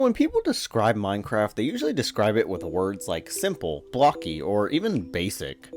When people describe Minecraft, they usually describe it with words like simple, blocky, or even basic.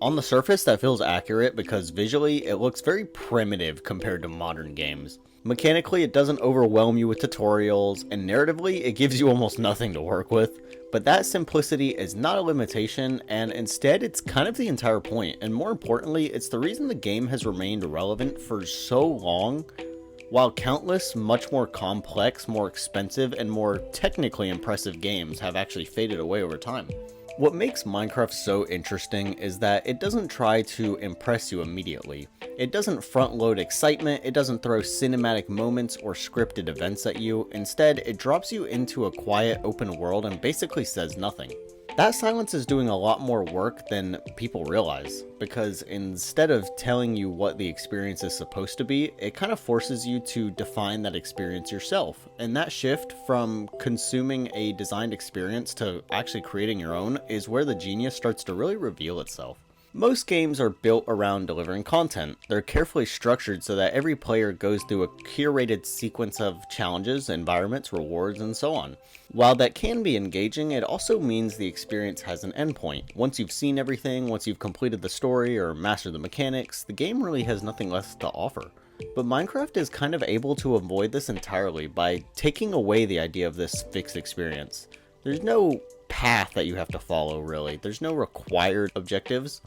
On the surface, that feels accurate because visually, it looks very primitive compared to modern games. Mechanically, it doesn't overwhelm you with tutorials, and narratively, it gives you almost nothing to work with. But that simplicity is not a limitation, and instead, it's kind of the entire point, and more importantly, it's the reason the game has remained relevant for so long, while countless, much more complex, more expensive, and more technically impressive games have actually faded away over time. What makes Minecraft so interesting is that it doesn't try to impress you immediately. It doesn't front load excitement, it doesn't throw cinematic moments or scripted events at you. Instead, it drops you into a quiet open world and basically says nothing. That silence is doing a lot more work than people realize, because instead of telling you what the experience is supposed to be, it kind of forces you to define that experience yourself. And that shift from consuming a designed experience to actually creating your own is where the genius starts to really reveal itself. Most games are built around delivering content. They're carefully structured so that every player goes through a curated sequence of challenges, environments, rewards, and so on. While that can be engaging, it also means the experience has an endpoint. Once you've seen everything, once you've completed the story or mastered the mechanics, the game really has nothing left to offer. But Minecraft is kind of able to avoid this entirely by taking away the idea of this fixed experience. There's no path that you have to follow, really. There's no required objectives.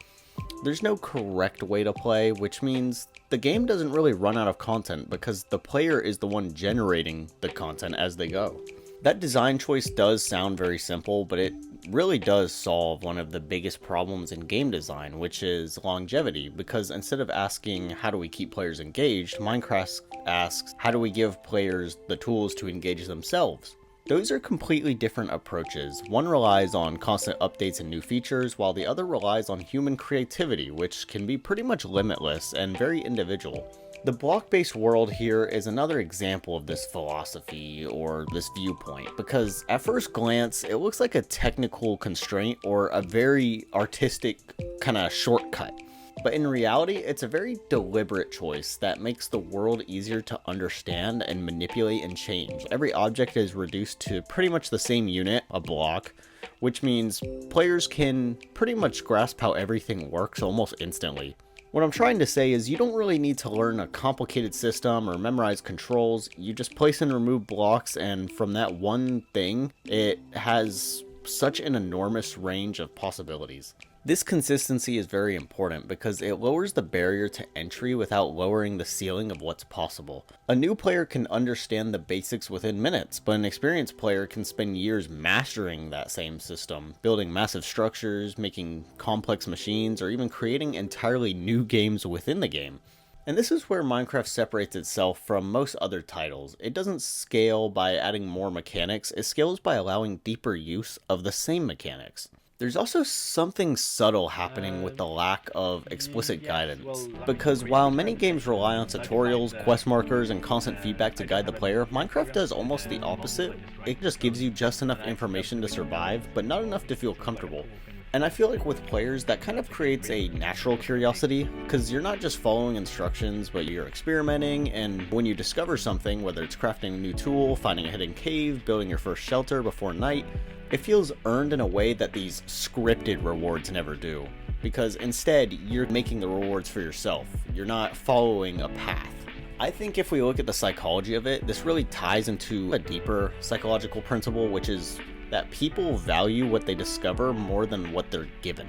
There's no correct way to play, which means the game doesn't really run out of content because the player is the one generating the content as they go. That design choice does sound very simple, but it really does solve one of the biggest problems in game design, which is longevity, because instead of asking how do we keep players engaged, Minecraft asks how do we give players the tools to engage themselves. Those are completely different approaches. One relies on constant updates and new features, while the other relies on human creativity, which can be pretty much limitless and very individual. The block-based world here is another example of this philosophy or this viewpoint, because at first glance, it looks like a technical constraint or a very artistic kind of shortcut. But in reality, it's a very deliberate choice that makes the world easier to understand and manipulate and change. Every object is reduced to pretty much the same unit, a block, which means players can pretty much grasp how everything works almost instantly. What I'm trying to say is you don't really need to learn a complicated system or memorize controls. You just place and remove blocks, and from that one thing, it has such an enormous range of possibilities. This consistency is very important because it lowers the barrier to entry without lowering the ceiling of what's possible. A new player can understand the basics within minutes, but an experienced player can spend years mastering that same system, building massive structures, making complex machines, or even creating entirely new games within the game. And this is where Minecraft separates itself from most other titles. It doesn't scale by adding more mechanics, it scales by allowing deeper use of the same mechanics. There's also something subtle happening with the lack of explicit guidance, because while many games rely on tutorials, quest markers, and constant feedback to guide the player, Minecraft does almost the opposite. It just gives you just enough information to survive, but not enough to feel comfortable. And I feel like with players, that kind of creates a natural curiosity, because you're not just following instructions, but you're experimenting, and when you discover something, whether it's crafting a new tool, finding a hidden cave, building your first shelter before night, it feels earned in a way that these scripted rewards never do, because instead, you're making the rewards for yourself. You're not following a path. I think if we look at the psychology of it, this really ties into a deeper psychological principle, which is that people value what they discover more than what they're given.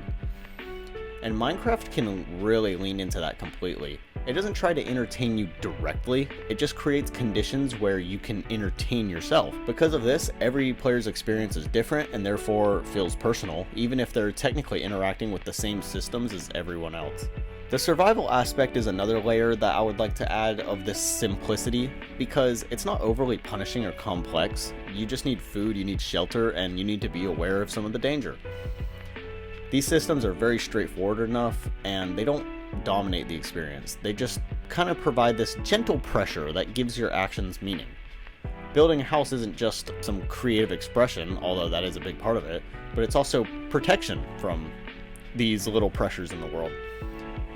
And Minecraft can really lean into that completely. It doesn't try to entertain you directly, it just creates conditions where you can entertain yourself. Because of this, every player's experience is different and therefore feels personal, even if they're technically interacting with the same systems as everyone else. The survival aspect is another layer that I would like to add of this simplicity, because it's not overly punishing or complex. You just need food, you need shelter, and you need to be aware of some of the danger. These systems are very straightforward enough, and they don't dominate the experience. They just kind of provide this gentle pressure that gives your actions meaning. Building a house isn't just some creative expression, although that is a big part of it, but it's also protection from these little pressures in the world.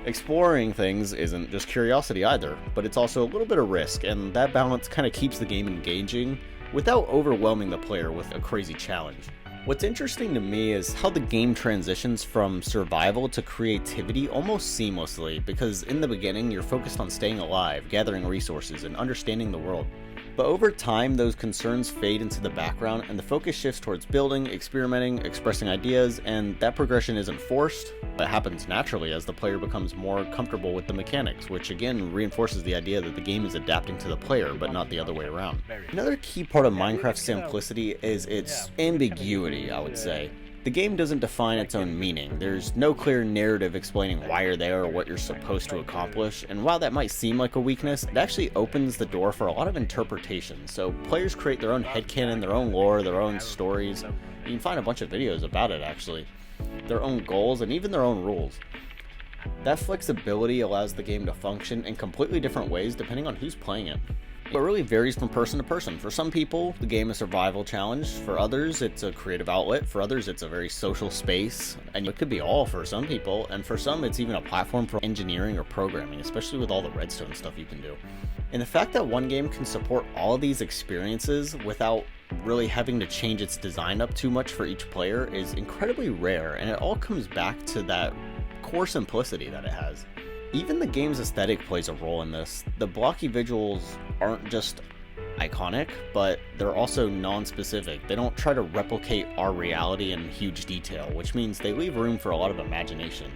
Exploring things isn't just curiosity either, but it's also a little bit of risk, and that balance kind of keeps the game engaging without overwhelming the player with a crazy challenge. What's interesting to me is how the game transitions from survival to creativity almost seamlessly, because in the beginning you're focused on staying alive, gathering resources, and understanding the world. But over time, those concerns fade into the background and the focus shifts towards building, experimenting, expressing ideas, and that progression isn't forced, but happens naturally as the player becomes more comfortable with the mechanics, which again reinforces the idea that the game is adapting to the player, but not the other way around. Another key part of Minecraft's simplicity is its ambiguity, I would say. The game doesn't define its own meaning. There's no clear narrative explaining why you're there or what you're supposed to accomplish, and while that might seem like a weakness, it actually opens the door for a lot of interpretation. So players create their own headcanon, their own lore, their own stories. You can find a bunch of videos about it actually. Their own goals and even their own rules. That flexibility allows the game to function in completely different ways depending on who's playing it. It really varies from person to person. For some people, the game is a survival challenge. For others, it's a creative outlet. For others, it's a very social space. And it could be all for some people. And for some, it's even a platform for engineering or programming, especially with all the redstone stuff you can do. And the fact that one game can support all of these experiences without really having to change its design up too much for each player is incredibly rare. And it all comes back to that core simplicity that it has. Even the game's aesthetic plays a role in this. The blocky visuals aren't just iconic, but they're also non-specific. They don't try to replicate our reality in huge detail, which means they leave room for a lot of imagination.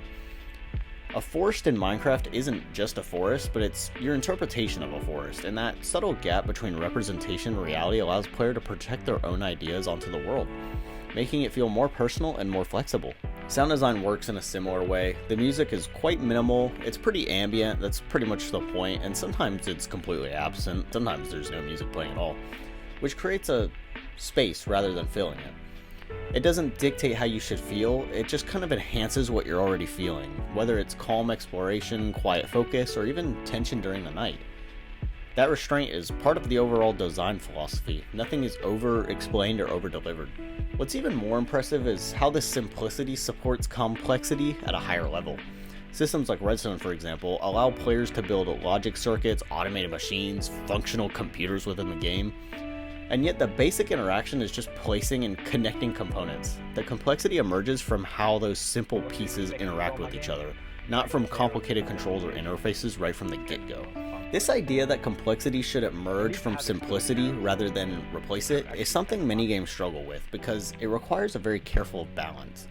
A forest in Minecraft isn't just a forest, but it's your interpretation of a forest, and that subtle gap between representation and reality allows players to project their own ideas onto the world, making it feel more personal and more flexible. Sound design works in a similar way. The music is quite minimal, it's pretty ambient, that's pretty much the point, and sometimes it's completely absent, sometimes there's no music playing at all, which creates a space rather than filling it. It doesn't dictate how you should feel, it just kind of enhances what you're already feeling, whether it's calm exploration, quiet focus, or even tension during the night. That restraint is part of the overall design philosophy. Nothing is over-explained or over-delivered. What's even more impressive is how this simplicity supports complexity at a higher level. Systems like Redstone, for example, allow players to build logic circuits, automated machines, functional computers within the game, and yet the basic interaction is just placing and connecting components. The complexity emerges from how those simple pieces interact with each other, not from complicated controls or interfaces right from the get-go. This idea that complexity should emerge from simplicity rather than replace it is something many games struggle with because it requires a very careful balance.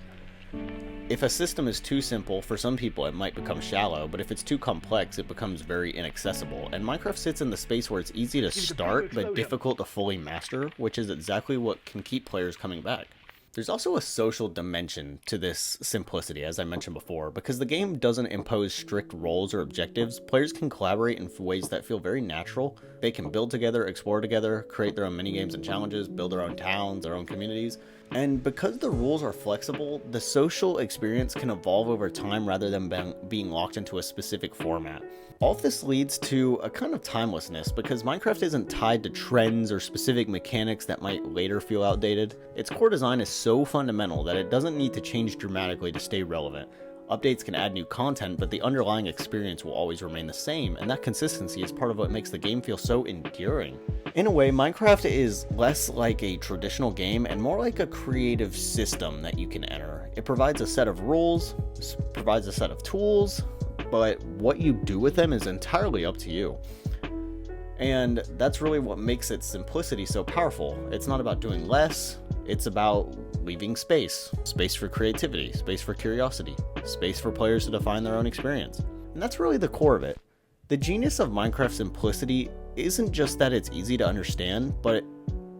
If a system is too simple, for some people it might become shallow, but if it's too complex, it becomes very inaccessible. And Minecraft sits in the space where it's easy to start, but difficult to fully master, which is exactly what can keep players coming back. There's also a social dimension to this simplicity, as I mentioned before, because the game doesn't impose strict roles or objectives. Players can collaborate in ways that feel very natural. They can build together, explore together, create their own minigames and challenges, build their own towns, their own communities. And because the rules are flexible, the social experience can evolve over time rather than being locked into a specific format. All of this leads to a kind of timelessness because Minecraft isn't tied to trends or specific mechanics that might later feel outdated. Its core design is so fundamental that it doesn't need to change dramatically to stay relevant. Updates can add new content, but the underlying experience will always remain the same, and that consistency is part of what makes the game feel so enduring. In a way, Minecraft is less like a traditional game and more like a creative system that you can enter. It provides a set of rules, provides a set of tools, but what you do with them is entirely up to you. And that's really what makes its simplicity so powerful. It's not about doing less, it's about leaving space. Space for creativity, space for curiosity, space for players to define their own experience. And that's really the core of it. The genius of Minecraft's simplicity isn't just that it's easy to understand, but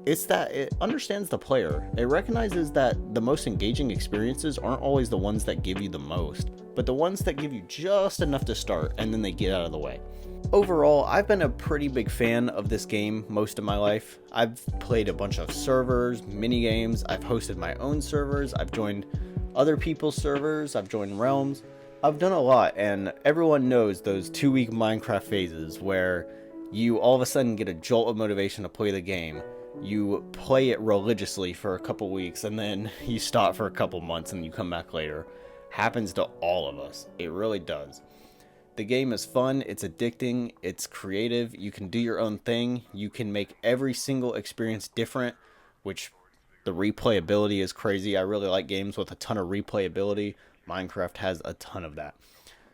it's that it understands the player. It recognizes that the most engaging experiences aren't always the ones that give you the most, but the ones that give you just enough to start and then they get out of the way. Overall, I've been a pretty big fan of this game most of my life. I've played a bunch of servers, mini games, I've hosted my own servers, I've joined other people's servers, I've joined realms. I've done a lot, and everyone knows those 2-week Minecraft phases where you all of a sudden get a jolt of motivation to play the game. You play it religiously for a couple weeks, and then you stop for a couple months and you come back later. Happens to all of us. It really does. The game is fun, it's addicting, it's creative, you can do your own thing, you can make every single experience different, which the replayability is crazy. I really like games with a ton of replayability. Minecraft has a ton of that.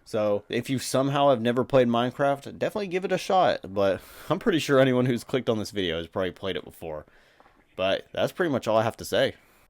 So if you somehow have never played Minecraft, definitely give it a shot. But I'm pretty sure anyone who's clicked on this video has probably played it before. But that's pretty much all I have to say.